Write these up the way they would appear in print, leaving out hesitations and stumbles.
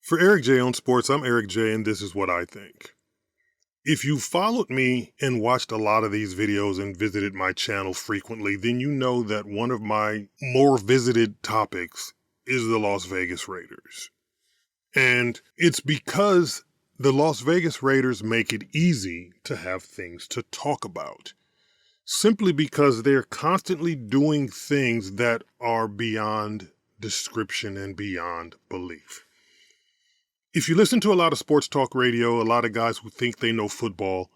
For Eric J on Sports, I'm Eric J, and this is what I think. If you followed me and watched a lot of these videos and visited my channel frequently, then you know that one of my more visited topics is the Las Vegas Raiders. And it's because the Las Vegas Raiders make it easy to have things to talk about. Simply because they're constantly doing things that are beyond description and beyond belief. If you listen to a lot of sports talk radio, a lot of guys who think they know football,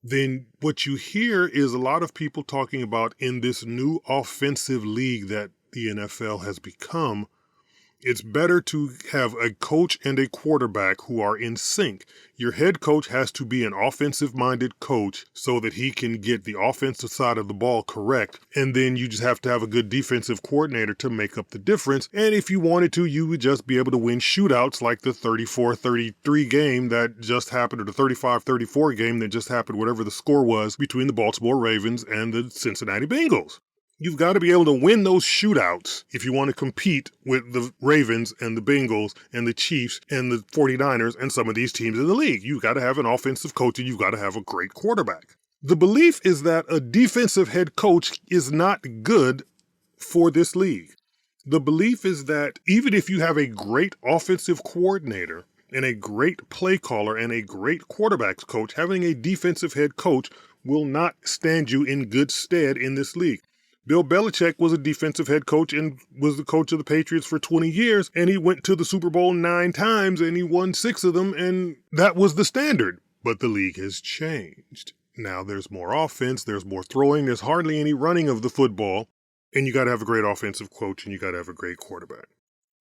then what you hear is a lot of people talking about in this new offensive league that the NFL has become, it's better to have a coach and a quarterback who are in sync. Your head coach has to be an offensive-minded coach so that he can get the offensive side of the ball correct. And then you just have to have a good defensive coordinator to make up the difference. And if you wanted to, you would just be able to win shootouts like the 34-33 game that just happened, or the 35-34 game that just happened, whatever the score was, between the Baltimore Ravens and the Cincinnati Bengals. You've got to be able to win those shootouts if you want to compete with the Ravens and the Bengals and the Chiefs and the 49ers and some of these teams in the league. You've got to have an offensive coach and you've got to have a great quarterback. The belief is that a defensive head coach is not good for this league. The belief is that even if you have a great offensive coordinator and a great play caller and a great quarterbacks coach, having a defensive head coach will not stand you in good stead in this league. Bill Belichick was a defensive head coach and was the coach of the Patriots for 20 years, and he went to the Super Bowl 9 times and he won 6 of them, and that was the standard. But the league has changed. Now there's more offense, there's more throwing, there's hardly any running of the football, and you got to have a great offensive coach and you got to have a great quarterback.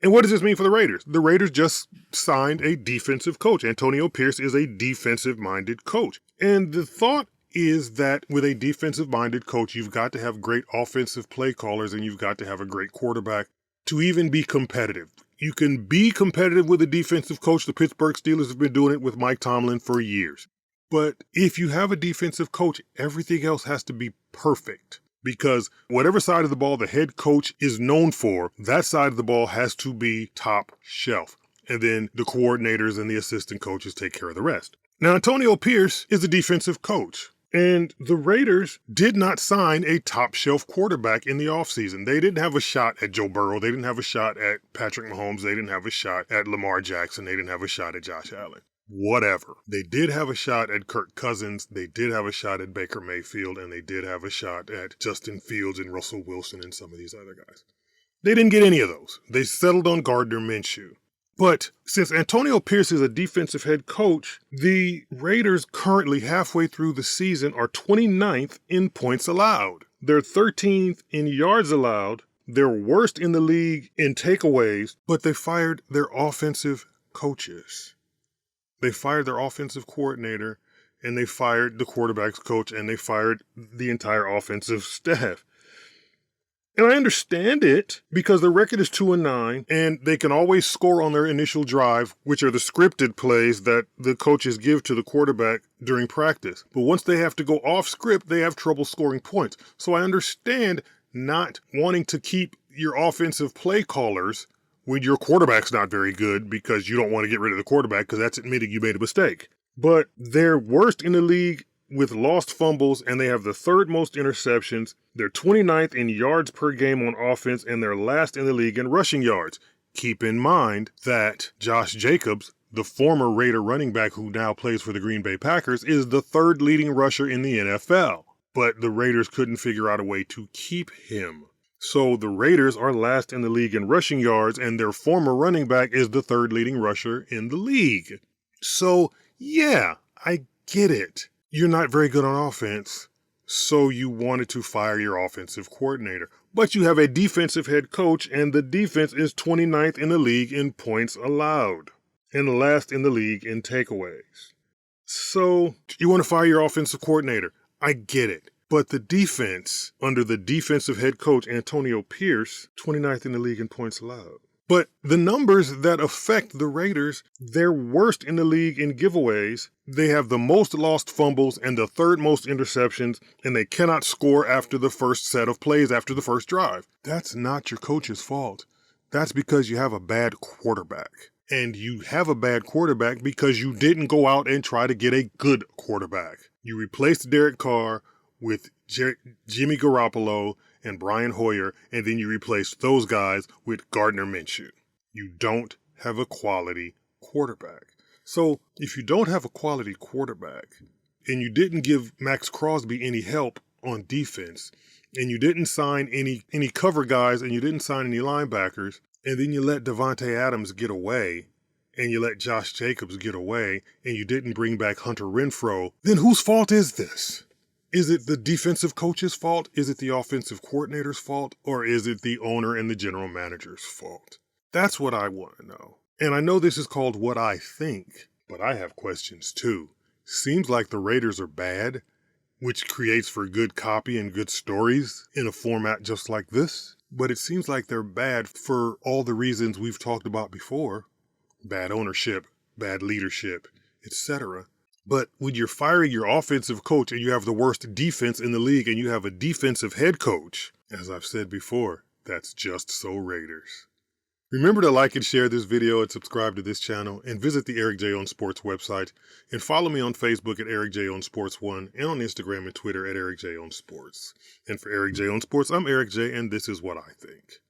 And what does this mean for the Raiders? The Raiders just signed a defensive coach. Antonio Pierce is a defensive-minded coach. And the thought is that with a defensive-minded coach, you've got to have great offensive play callers and you've got to have a great quarterback to even be competitive. You can be competitive with a defensive coach. The Pittsburgh Steelers have been doing it with Mike Tomlin for years. But if you have a defensive coach, everything else has to be perfect. Because whatever side of the ball the head coach is known for, that side of the ball has to be top shelf. And then the coordinators and the assistant coaches take care of the rest. Now, Antonio Pierce is a defensive coach. And the Raiders did not sign a top-shelf quarterback in the offseason. They didn't have a shot at Joe Burrow. They didn't have a shot at Patrick Mahomes. They didn't have a shot at Lamar Jackson. They didn't have a shot at Josh Allen. Whatever. They did have a shot at Kirk Cousins. They did have a shot at Baker Mayfield. And they did have a shot at Justin Fields and Russell Wilson and some of these other guys. They didn't get any of those. They settled on Gardner Minshew. But since Antonio Pierce is a defensive head coach, the Raiders currently halfway through the season are 29th in points allowed. They're 13th in yards allowed. They're worst in the league in takeaways, but they fired their offensive coaches. They fired their offensive coordinator, and they fired the quarterback's coach, and they fired the entire offensive staff. And I understand it because the record is 2-9 and they can always score on their initial drive, which are the scripted plays that the coaches give to the quarterback during practice. But once they have to go off script, they have trouble scoring points. So I understand not wanting to keep your offensive play callers when your quarterback's not very good because you don't want to get rid of the quarterback because that's admitting you made a mistake. But they're worst in the league with lost fumbles, and they have the third most interceptions. They're 29th in yards per game on offense, and they're last in the league in rushing yards. Keep in mind that Josh Jacobs, the former Raider running back who now plays for the Green Bay Packers, is the third leading rusher in the NFL. But the Raiders couldn't figure out a way to keep him. So the Raiders are last in the league in rushing yards, and their former running back is the third leading rusher in the league. So, yeah, I get it. You're not very good on offense, so you wanted to fire your offensive coordinator. But you have a defensive head coach, and the defense is 29th in the league in points allowed, and last in the league in takeaways. So you want to fire your offensive coordinator. I get it. But the defense, under the defensive head coach, Antonio Pierce, 29th in the league in points allowed. But the numbers that affect the Raiders, they're worst in the league in giveaways. They have the most lost fumbles and the third most interceptions, and they cannot score after the first set of plays after the first drive. That's not your coach's fault. That's because you have a bad quarterback. And you have a bad quarterback because you didn't go out and try to get a good quarterback. You replaced Derek Carr with Jimmy Garoppolo and Brian Hoyer, and then you replaced those guys with Gardner Minshew. You don't have a quality quarterback. So if you don't have a quality quarterback, and you didn't give Max Crosby any help on defense, and you didn't sign any cover guys, and you didn't sign any linebackers, and then you let Devontae Adams get away, and you let Josh Jacobs get away, and you didn't bring back Hunter Renfrow, then whose fault is this? Is it the defensive coach's fault? Is it the offensive coordinator's fault? Or is it the owner and the general manager's fault? That's what I want to know. And I know this is called What I Think, but I have questions too. Seems like the Raiders are bad, which creates for good copy and good stories in a format just like this. But it seems like they're bad for all the reasons we've talked about before. Bad ownership, bad leadership, etc. But when you're firing your offensive coach and you have the worst defense in the league and you have a defensive head coach, as I've said before, that's just so Raiders. Remember to like and share this video and subscribe to this channel, and visit the Eric J on Sports website, and follow me on Facebook at Eric J on Sports 1 and on Instagram and Twitter at Eric J on Sports. And for Eric J on Sports, I'm Eric J, and this is what I think.